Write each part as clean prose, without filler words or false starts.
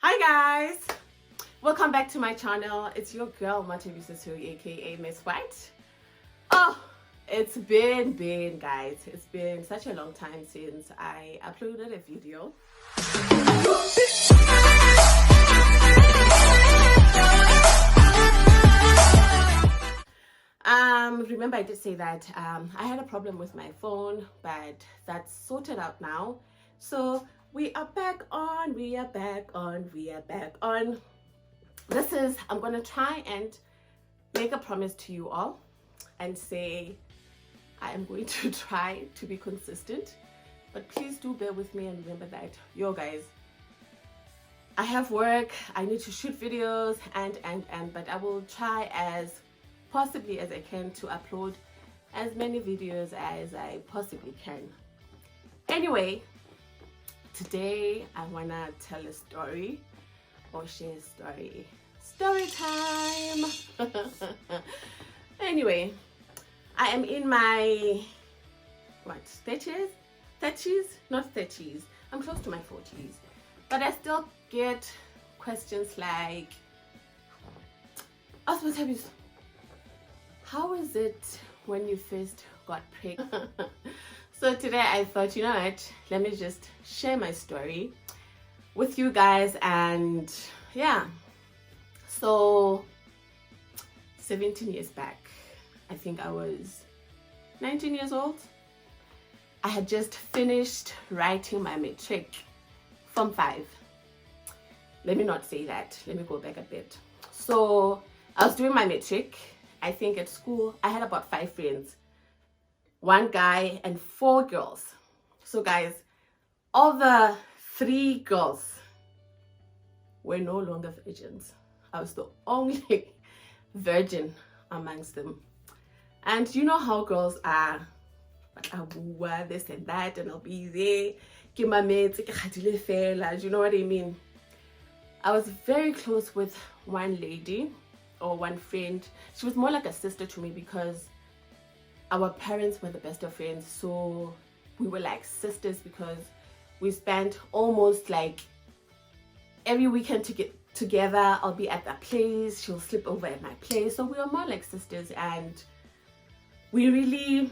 Hi guys, welcome back to my channel. It's your girl Mathebisisulu, aka Miss White. Oh, it's been guys, it's been such a long time since I uploaded a video. Remember I did say that I had a problem with my phone, but that's sorted out now. So we are back on. This is, I'm gonna try and make a promise to you all and say I am going to try to be consistent, but please do bear with me and remember that, yo guys, I have work, I need to shoot videos but I will try as possibly as I can to upload as many videos as I possibly can. Anyway, today I wanna tell a story or share a story. Story time. Anyway, I am in my 30s? Not 30s. I'm close to my 40s. But I still get questions like, how is it when you first got pregnant? So today I thought, you know what, let me just share my story with you guys. And yeah, so 17 years back, I think I was 19 years old. I had just finished writing my matric, Form 5. Let me not say that, let me go back a bit. So I was doing my matric. I think at school I had about 5 friends, 1 guy and 4 girls. So guys, all the 3 girls were no longer virgins. I was the only virgin amongst them. And you know how girls are, this and that, and I'll be there, give my mates, do you know what I mean? I was very close with one lady or one friend. She was more like a sister to me because our parents were the best of friends. So we were like sisters because we spent almost like every weekend to get together. I'll be at that place, she'll sleep over at my place. So we were more like sisters and we really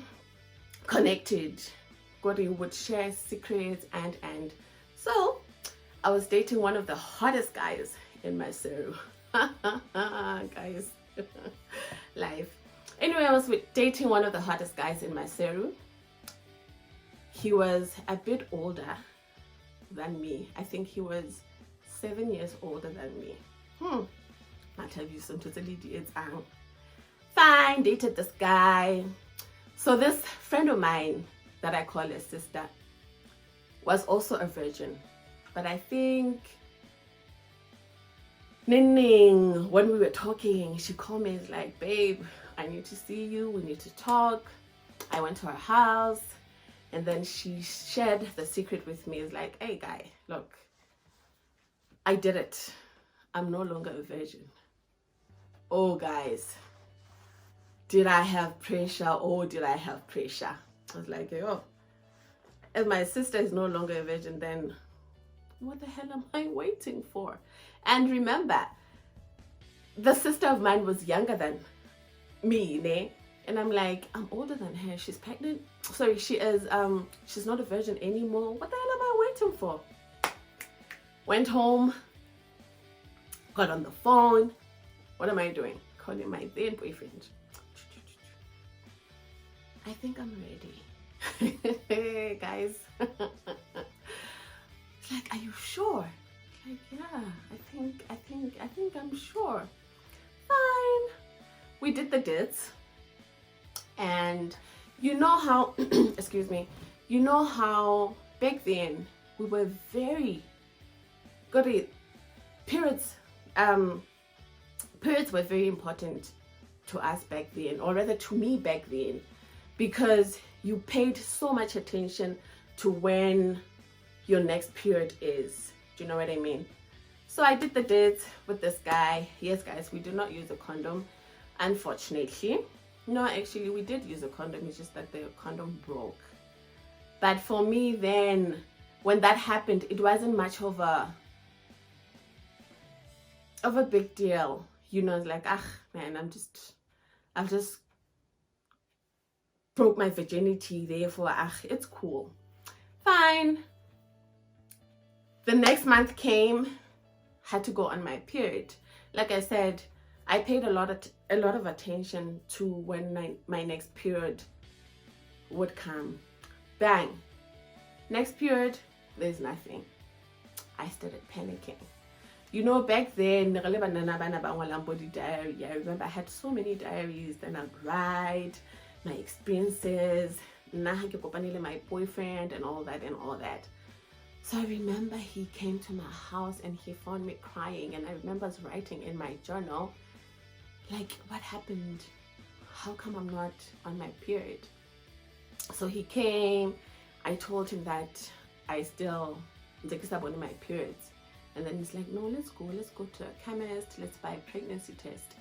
connected. We would share secrets and so I was dating one of the hottest guys in my Seru. Guys, life. Anyway, I was dating one of the hottest guys in my Seru. He was a bit older than me. I think he was 7 years older than me. Fine, dated this guy. So this friend of mine that I call a sister was also a virgin. But I think Nining, when we were talking, she called me, is like, babe, I need to see you, we need to talk. I went to her house and then she shared the secret with me. It's like, hey guy, look, I did it. I'm no longer a virgin. Oh guys, did I have pressure? Oh, did I have pressure? I was like, oh, if my sister is no longer a virgin, then what the hell am I waiting for? And remember, the sister of mine was younger than me, ne? And I'm like, I'm older than her. She's pregnant. Sorry, she is. She's not a virgin anymore. What the hell am I waiting for? Went home, got on the phone. What am I doing? Calling my then boyfriend. I think I'm ready. Guys. It's like, are you sure? Like, yeah, I think I'm sure. Fine. We did the dates. And you know how, excuse me, you know how back then we were very good at periods. Periods were very important to us back then, or rather to me back then, because you paid so much attention to when your next period is. Do you know what I mean? So I did the dates with this guy. Yes guys, we do not use a condom, unfortunately. No, actually we did use a condom, it's just that the condom broke. But for me then, when that happened, it wasn't much of a of a big deal. You know, it's like, man, I've just broke my virginity, therefore, it's cool. Fine. The next month came, had to go on my period. Like I said, I paid a lot of attention to when my next period would come. Bang. Next period, there's nothing. I started panicking. You know, back then, I remember I had so many diaries. Then I'd write my experiences, my boyfriend, and all that. So I remember he came to my house and he found me crying, and I remember writing in my journal, like, what happened? How come I'm not on my period? So he came. I told him that I still on my periods, and then he's like, no, let's go to a chemist, let's buy a pregnancy test.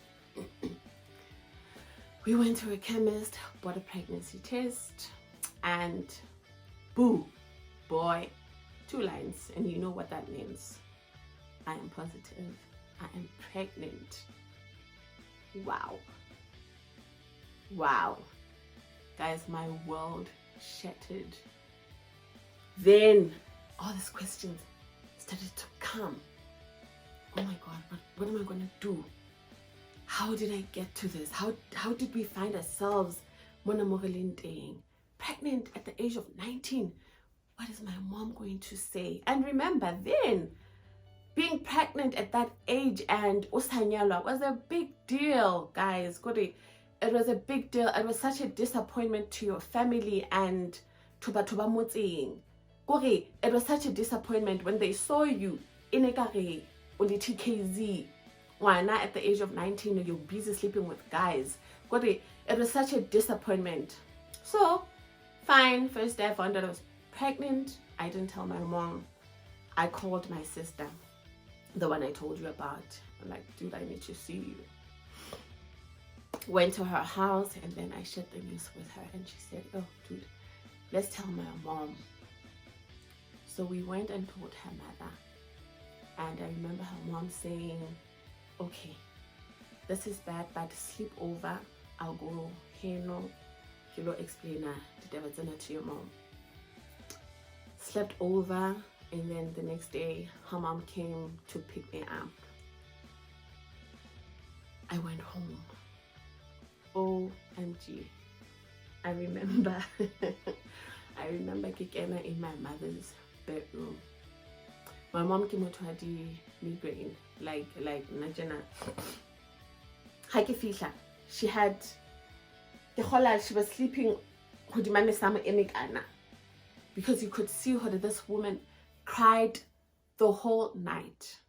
We went to a chemist, bought a pregnancy test, and boo, boy, 2 lines, and you know what that means. I am positive. I am pregnant. Wow. Guys, my world shattered. Then all these questions started to come. Oh my God, what am I gonna do? How did I get to this? How did we find ourselves pregnant at the age of 19? What is my mom going to say? And remember, then being pregnant at that age and usanyalwa was a big deal, guys. It was a big deal. It was such a disappointment to your family and to Batuba Motsing. It was such a disappointment when they saw you in a TKZ at the age of 19, and you're busy sleeping with guys. It was such a disappointment. So, fine. First day I found out I was pregnant. I didn't tell my mom. I called my sister, the one I told you about. I'm like, dude, I need to see you. Went to her house, and then I shared the news with her, and she said, oh, dude, let's tell my mom. So we went and told her mother, and I remember her mom saying, okay, this is bad, but sleep over. I'll go kilo explain to your mom. Slept over, and then the next day her mom came to pick me up. I went home. OMG. I remember Kikena in my mother's bedroom. My mom came to her migraine, like Najana. She had she was sleeping because you could see her. This woman cried the whole night.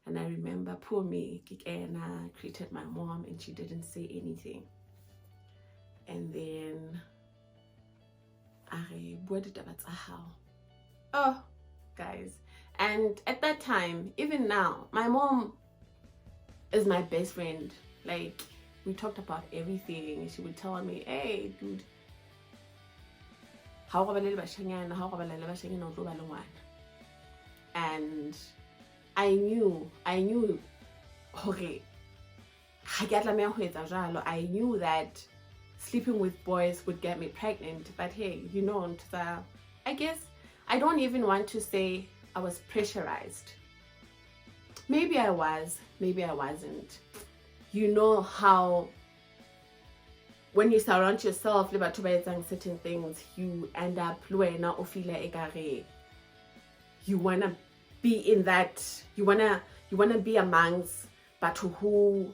And I remember poor me, Kikena greeted my mom and she didn't say anything. And then oh, guys. And at that time, even now, my mom is my best friend. Like, we talked about everything. She would tell me, hey, dude, and I knew, okay, I knew that sleeping with boys would get me pregnant. But hey, you know, I guess I don't even want to say I was pressurized. Maybe I was, maybe I wasn't. You know how when you surround yourself with certain things, you end up you wanna be in that, you wanna be amongst, but who,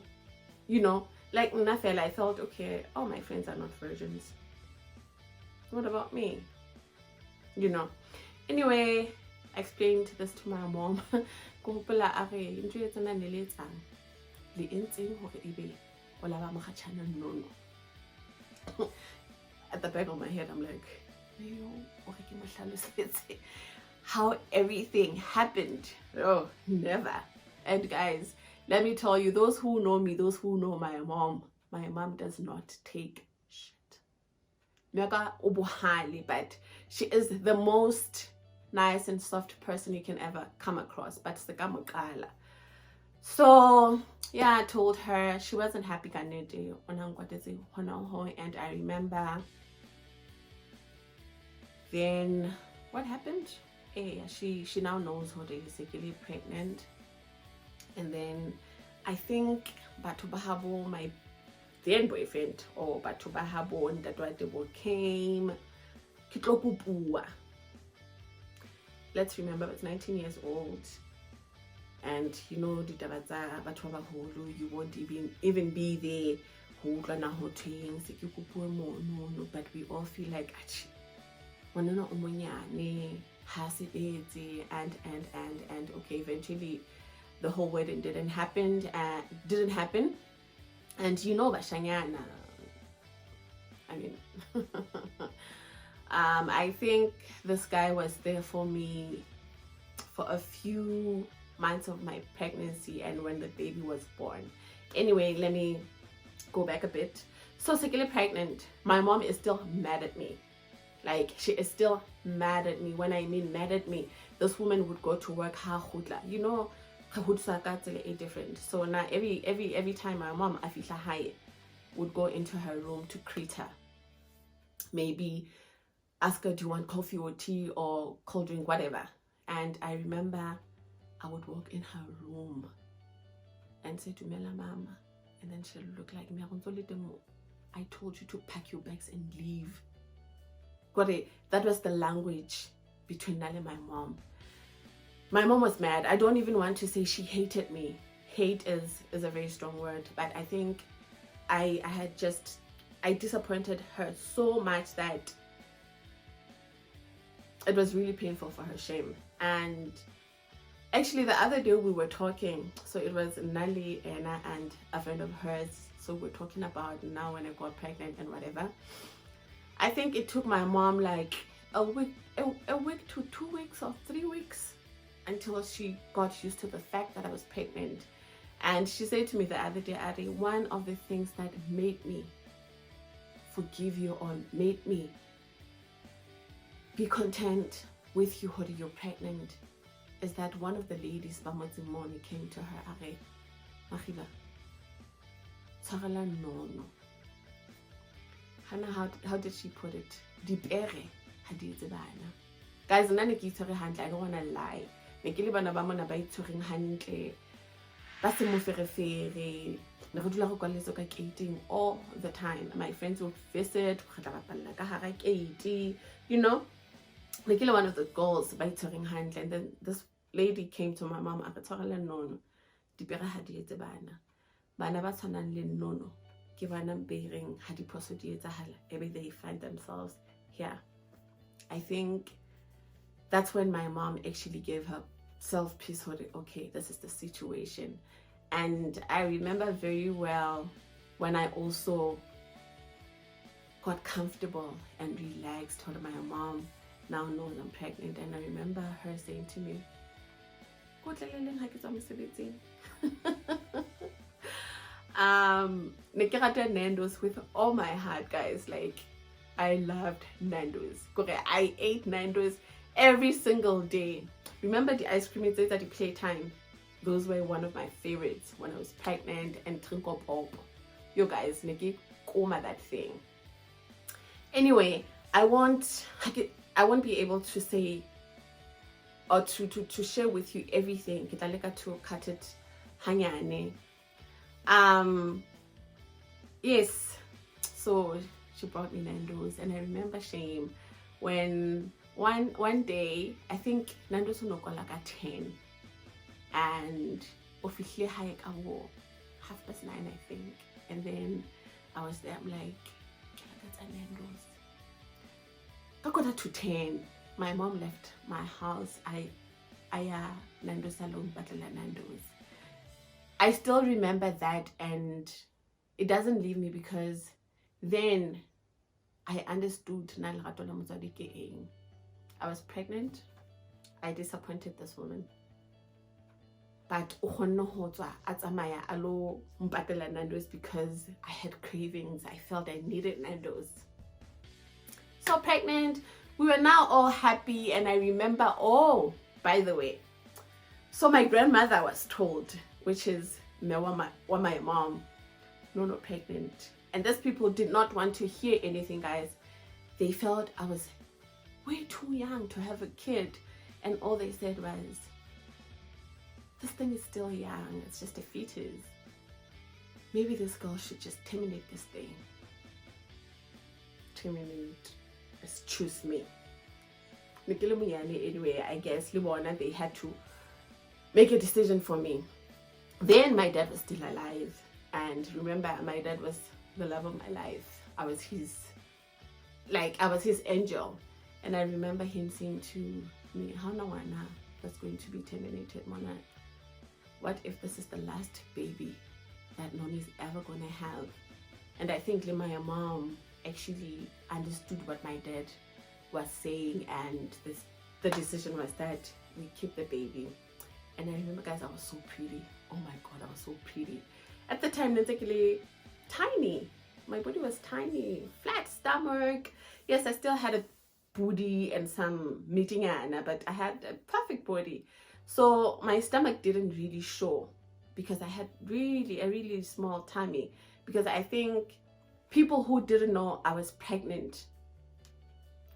you know, like Nafel, I thought, okay, all my friends are not virgins. What about me? You know. Anyway, I explained this to my mom. At the back of my head, I'm like, how everything happened. Oh, never. And guys, let me tell you, those who know me, those who know my mom does not take shit. But she is the most nice and soft person you can ever come across. But So yeah, I told her she wasn't happy kanete and I remember then what happened? She now knows who is basically pregnant. And then I think Batho Bahabo, my then boyfriend, or Batho Bahabo and Dadwadebo came. Let's remember I was 19 years old. And you know, you won't even be there. But we all feel like and okay, eventually the whole wedding didn't happen. And you know, Bashanyana, I mean, I think this guy was there for me for a few months of my pregnancy and when the baby was born. Anyway, let me go back a bit. So secondly pregnant, my mom is still mad at me. Like, she is still mad at me. When I mean mad at me, this woman would go to work, you know, different. So now every time my mom Afisha High would go into her room to greet her, maybe ask her, do you want coffee or tea or cold drink, whatever. And I remember I would walk in her room and say to Mela Mama, and then she'll look like me. I told you to pack your bags and leave. Got it? That was the language between Nali and my mom. My mom was mad. I don't even want to say she hated me. Hate is a very strong word, but I think I disappointed her so much that it was really painful for her. Shame. And actually the other day we were talking, so it was Nali, Anna, and a friend of hers. So we're talking about now when I got pregnant and whatever. I think it took my mom like a week to 2 weeks or 3 weeks until she got used to the fact that I was pregnant. And she said to me the other day, Ari, one of the things that made me forgive you or made me be content with you when you're pregnant is that one of the ladies Bamotsimoni came to her, Ari, Mahila, Tsarala nono. Hannah, how did she put it? Dipere hadizibana. Guys, I don't wanna lie. Nekile bana ba mona ba itshwereng hantle. Ba se mo ferefere. Ne re dula go kwaleletsa ka gating all the time. My friends would visit, you know. Nekile one of the girls ba itshwereng hantle, and then this lady came to my mom, a tshwarela nono. Dipere hadizibana. Bana ba tshwanang le nono. They find themselves here. I think that's when my mom actually gave herself peace. Okay, this is the situation. And I remember very well when I also got comfortable and relaxed when my mom now knows I'm pregnant. And I remember her saying to me, Nando's with all my heart, guys. Like, I loved Nando's. I ate Nando's every single day. Remember the ice cream at the playtime? Those were one of my favorites when I was pregnant, and Trinko Pop. You guys, Nikki, koma that thing. Anyway, I won't be able to say or to share with you everything. To cut it hanyane. Yes, so she brought me Nando's, and I remember shame when one day, I think Nando's unoko like at 10, and officially high at 9:30, I think. And then I was there, I'm like, can I get a Nando's? I got to 10. My mom left my house. I Nando's alone, but Nando's. I still remember that, and it doesn't leave me because then I understood I was pregnant. I disappointed this woman. But Nando's because I had cravings. I felt I needed Nando's. So pregnant, we were now all happy, and I remember, oh, by the way, So my grandmother was told, which is my mom, no, pregnant. And these people did not want to hear anything, guys. They felt I was way too young to have a kid. And all they said was, this thing is still young. It's just a fetus. Maybe this girl should just terminate this thing. Terminate. Just choose me. Anyway, I guess they had to make a decision for me. Then my dad was still alive. And remember, my dad was the love of my life. I was his angel. And I remember him saying to me, how no one that's going to be terminated, Mona? What if this is the last baby that Noni's ever gonna have? And I think my mom actually understood what my dad was saying, and the decision was that we keep the baby. And I remember, guys, I was so pretty. Oh my god, I was so pretty. At the time, basically tiny. My body was tiny, flat stomach. Yes, I still had a booty and some meeting, but I had a perfect body. So my stomach didn't really show because I had a really small tummy. Because I think people who didn't know I was pregnant,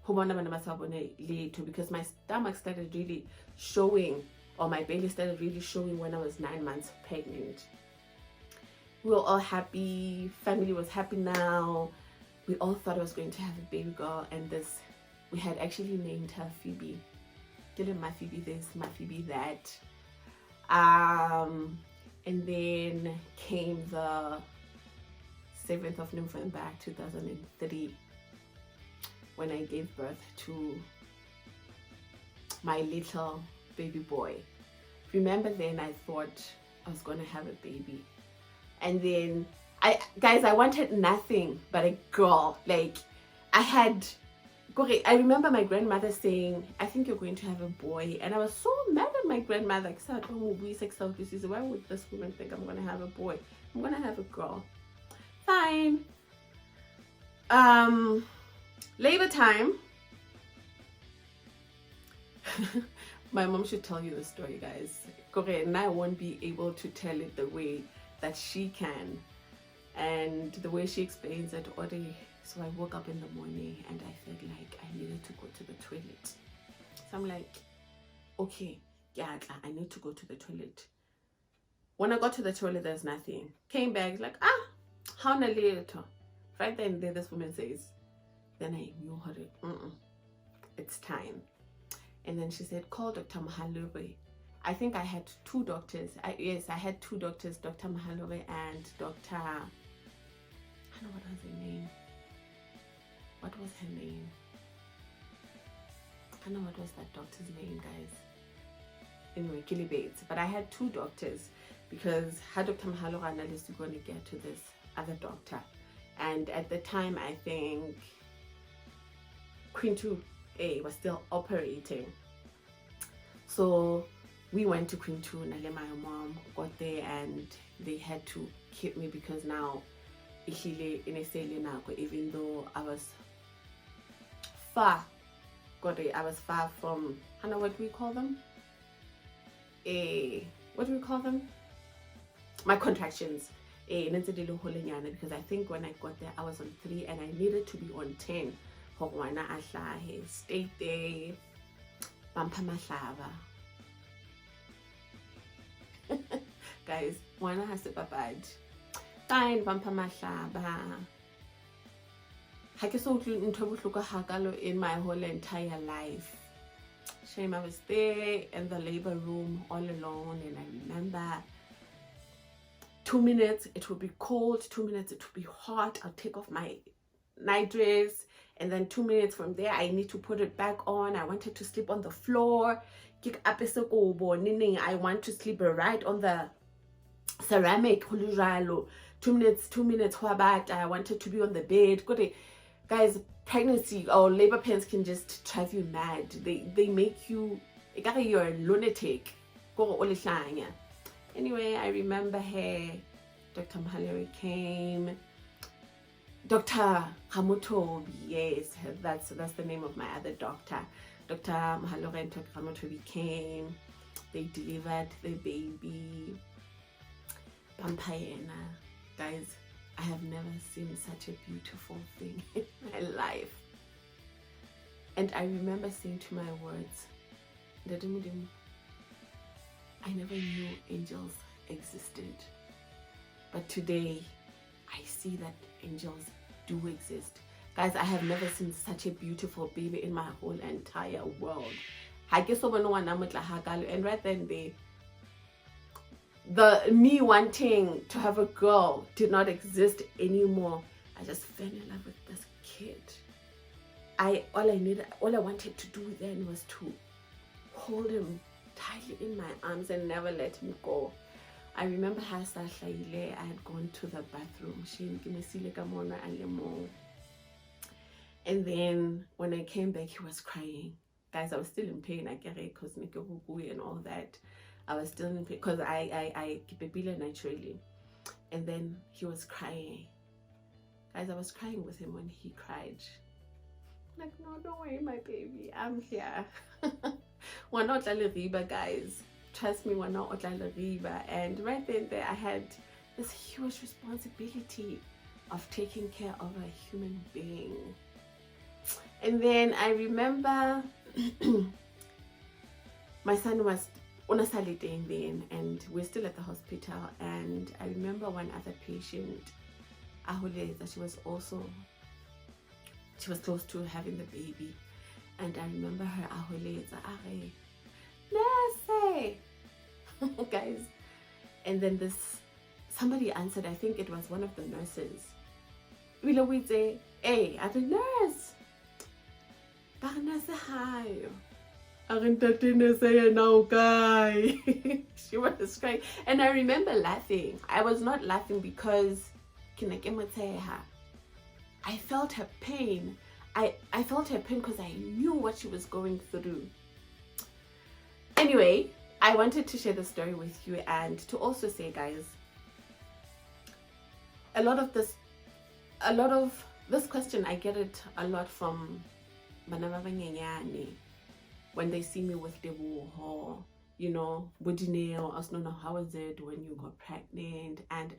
because my stomach started really showing, or my belly started really showing when I was 9 months pregnant. We were all happy. Family was happy now. We all thought I was going to have a baby girl, and we had actually named her Phoebe. My Phoebe this, my Phoebe that. And then came the 7th of November 2003 when I gave birth to my little baby boy. Remember, then I thought I was gonna have a baby, and then I wanted nothing but a girl. I remember my grandmother saying, I think you're going to have a boy. And I was so mad at my grandmother. Why would this woman think I'm going to have a boy? I'm going to have a girl. Fine. Labor time. My mom should tell you the story, guys. And I won't be able to tell it the way that she can. And the way she explains it, so I woke up in the morning and I felt like I needed to go to the toilet. So I'm like, okay, yeah, I need to go to the toilet. When I got to the toilet, there's nothing. Came back, like, how na later? Right then and there, this woman says, then I knew her, it's time. And then she said, call Dr. Mahalure. I think I had two doctors. I had two doctors, Dr. Mahalure and Dr. I don't know what was her name. What was her name? I don't know what was that doctor's name, guys. Anyway, Gilly Bates. But I had two doctors because had Dr. Mahalore is going to get to this other doctor. And at the time, I think Queen 2A was still operating. So we went to Queen 2, and my mom got there and they had to keep me because now, even though I was far, I was far from, I don't know what we call them. What do we call them? My contractions. Because I think when I got there, I was on 3 and I needed to be on 10. Stayed there. Guys, Wana has a babad. Fine, Bampa Mahlaba. I guess in my whole entire life. Shame, I was there in the labor room all alone, and I remember 2 minutes it would be cold, 2 minutes it would be hot. I'll take off my night dress, and then 2 minutes from there I need to put it back on. I wanted to sleep on the floor. I want to sleep right on the ceramic. 2 minutes, I wanted to be on the bed. Guys, pregnancy or labor pains can just drive you mad. They make you, you're a lunatic. Anyway, I remember Dr. Mahalere came. Dr. Hamutobi, yes, that's the name of my other doctor. Dr. Mahalere and Dr. Hamutobi came. they delivered the baby. Pampayena. Guys, I have never seen such a beautiful thing in my life. And I remember saying to my words, I never knew angels existed. But today, I see that angels do exist. Guys, I have never seen such a beautiful baby in my whole entire world. And right then, the me wanting to have a girl did not exist anymore. I just fell in love with this kid. All I wanted to do then was to hold him tightly in my arms and never let him go. I remember how I had gone to the bathroom. And then when I came back, he was crying. Guys, I was still in pain. I get it because and all that. I was still in pain because I keep a billion naturally. And then he was crying. Guys, I was crying with him when he cried. Like, no, don't worry, my baby. I'm here. We're not riba, guys. Trust me, we're not riba. And right then there, I had this huge responsibility of taking care of a human being. And then I remember my son was on a Saturday then, and we're still at the hospital. And I remember one other patient, Ahuleza, she was close to having the baby. And I remember her, Ahuleza, Nurse! Guys. And then somebody answered, I think it was one of the nurses. We say, hey, at the nurse. Hi. She was crying. And I remember laughing. I was not laughing because I felt her pain. I felt her pain because I knew what she was going through. Anyway, I wanted to share the story with you and to also say, guys, a lot of this question, I get it a lot from when they see me with Debu, you know, Budineo, I don't know how is it when you got pregnant and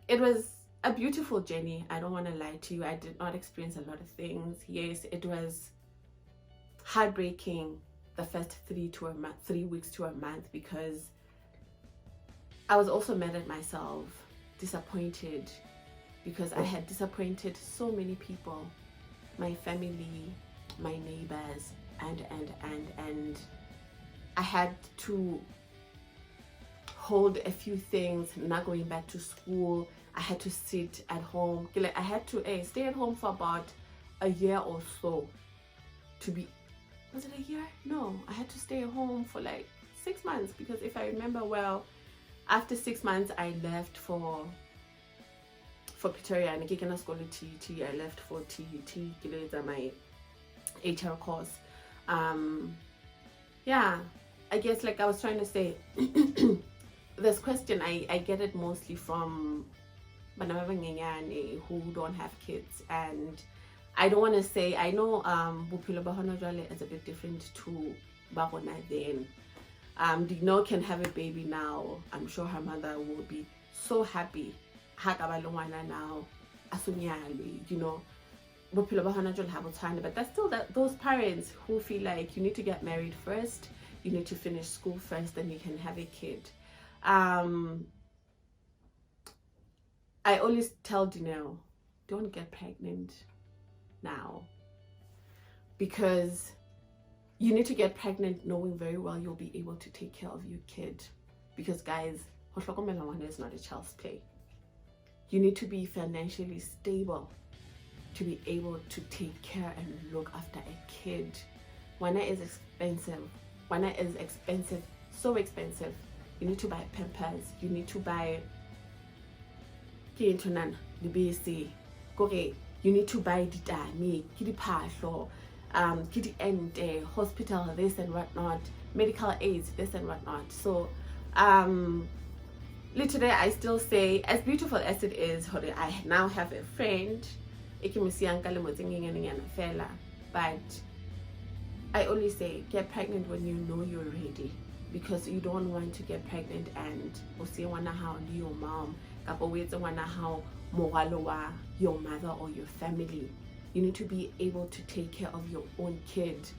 it was a beautiful journey. I don't want to lie to you. I did not experience a lot of things. Yes, it was heartbreaking the first 3 weeks to a month, because I was also mad at myself, disappointed, because I had disappointed so many people, my family, my neighbors, and I had to hold a few things, not going back to school. I had to sit at home. I had to stay at home for about a year or so to be, was it a year? No, I had to stay at home for like 6 months, because if I remember well, after 6 months I left for Pretoria and I school TUT. I left for TUT, my HR course. Yeah, I guess like I was trying to say, this question I get it mostly from who don't have kids, and I don't want to say, I know Bophelo ba hona jwale is a bit different to ba hona then. Dino can have a baby now. I'm sure her mother will be so happy now, you know. But there's still those parents who feel like you need to get married first, you need to finish school first, then you can have a kid. I always tell Dino, don't get pregnant now, because you need to get pregnant knowing very well you'll be able to take care of your kid. Because guys, is not a child's play. You need to be financially stable to be able to take care and look after a kid. Wana is expensive. Wana is expensive, so expensive. You need to buy Pampers. You need to buy you need to buy ditami, kidipahlo, kidi hospital, this and whatnot, medical aids, this and whatnot. So literally I still say, as beautiful as it is, I now have a friend, but I always say get pregnant when you know you're ready, because you don't want to get pregnant and o se wana hao le your mom kapa o etse wana hao moralo wa your mother or your family. You need to be able to take care of your own kid.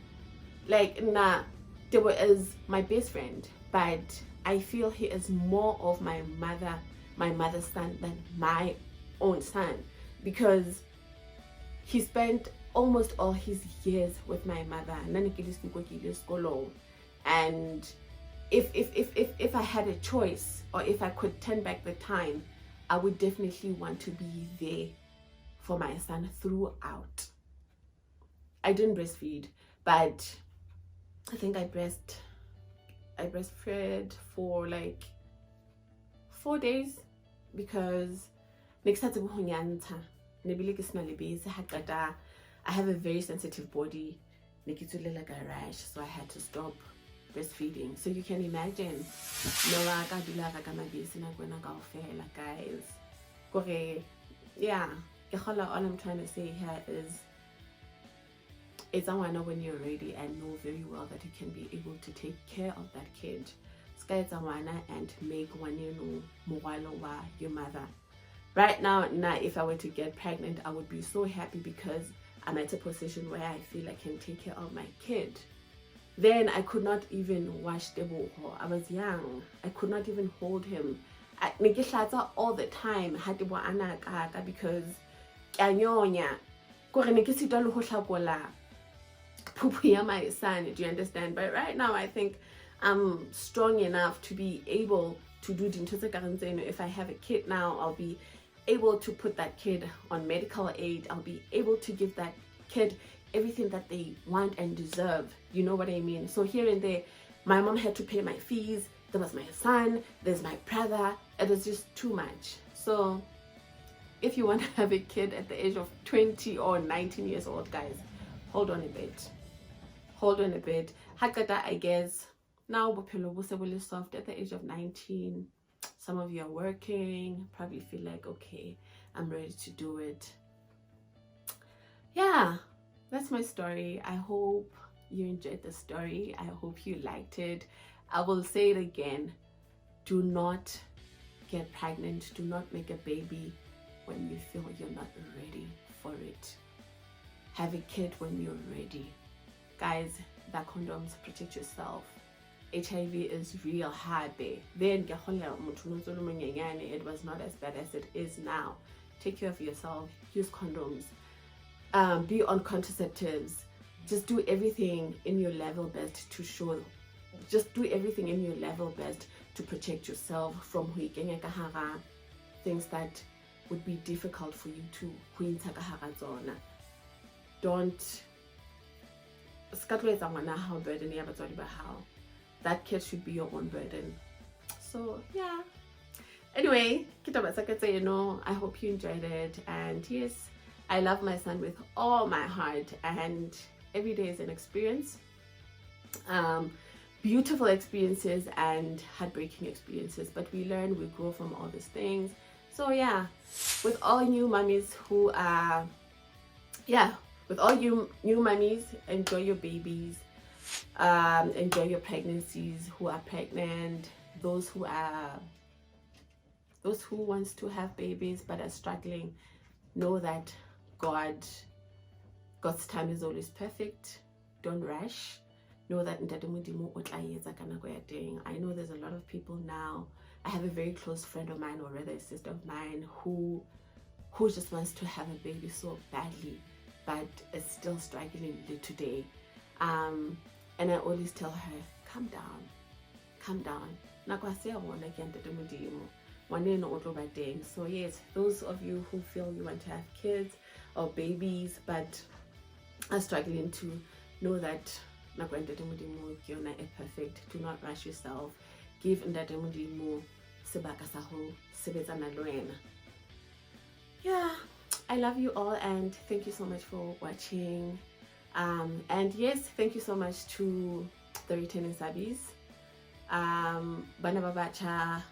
Like, nah, Tebo is my best friend, but I feel he is more of my mother's son than my own son, because he spent almost all his years with my mother. And if I had a choice, or if I could turn back the time, I would definitely want to be there for my son throughout. I didn't breastfeed, but I think I breastfed for like 4 days, because I have a very sensitive body, like a rash, so I had to stop breastfeeding. So you can imagine, guys. Yeah, all I'm trying to say here is, it's someone when you're ready and know very well that you can be able to take care of that kid. And make one your mother. Right now, if I were to get pregnant, I would be so happy, because I'm at a position where I feel I can take care of my kid. Then I could not even wash the boho. I was young. I could not even hold him. I all the time because my son, do you understand? But right now I think I'm strong enough to be able to do the. If I have a kid now, I'll be able to put that kid on medical aid. I'll be able to give that kid everything that they want and deserve. You know what I mean? So here and there, my mom had to pay my fees. There was my son, there's my brother. It was just too much. So if you want to have a kid at the age of 20 or 19 years old, guys, hold on a bit. Hakata, I guess now bophelo soft at the age of 19. Some of you are working, probably feel like, okay, I'm ready to do it. Yeah, that's my story. I hope you enjoyed the story. I hope you liked it. I will say it again. Do not get pregnant. Do not make a baby when you feel you're not ready for it. Have a kid when you're ready. Guys, the condoms, protect yourself. HIV is real hard there. Then it was not as bad as it is now. Take care of yourself. Use condoms. Be on contraceptives. Just do everything in your level best to show. Just do everything in your level best to protect yourself from things that would be difficult for you to don't how burden how that kid should be your own burden. So yeah, anyway, I hope you enjoyed it, and yes, I love my son with all my heart, and every day is an experience. Beautiful experiences and heartbreaking experiences, but we learn, we grow from all these things. So yeah, with all new mummies who are with all you new mummies, enjoy your babies, enjoy your pregnancies, who are pregnant, those who wants to have babies but are struggling. Know that God's time is always perfect. Don't rush. Know that I know there's a lot of people now. I have a very close friend of mine, or rather a sister of mine, who just wants to have a baby so badly, but is still struggling today. And I always tell her, calm down. So yes, those of you who feel you want to have kids or babies but are struggling, to know that you're not perfect. Do not rush yourself. Give Ndademudimo sebaka sa ho sebetsana le wena. Yeah, I love you all, and thank you so much for watching. And yes, thank you so much to the returning subbies, Bana Babacha,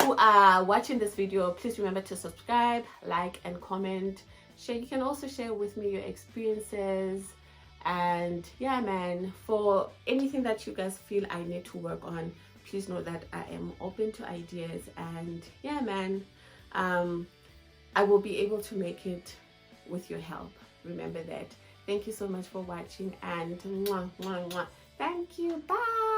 who are watching this video. Please remember to subscribe, like, and comment, share. You can also share with me your experiences, And yeah, man, for anything that you guys feel I need to work on, please know that I am open to ideas. And yeah, man, I will be able to make it with your help. Remember that. Thank you so much for watching, and mwah, mwah, mwah. Thank you. Bye.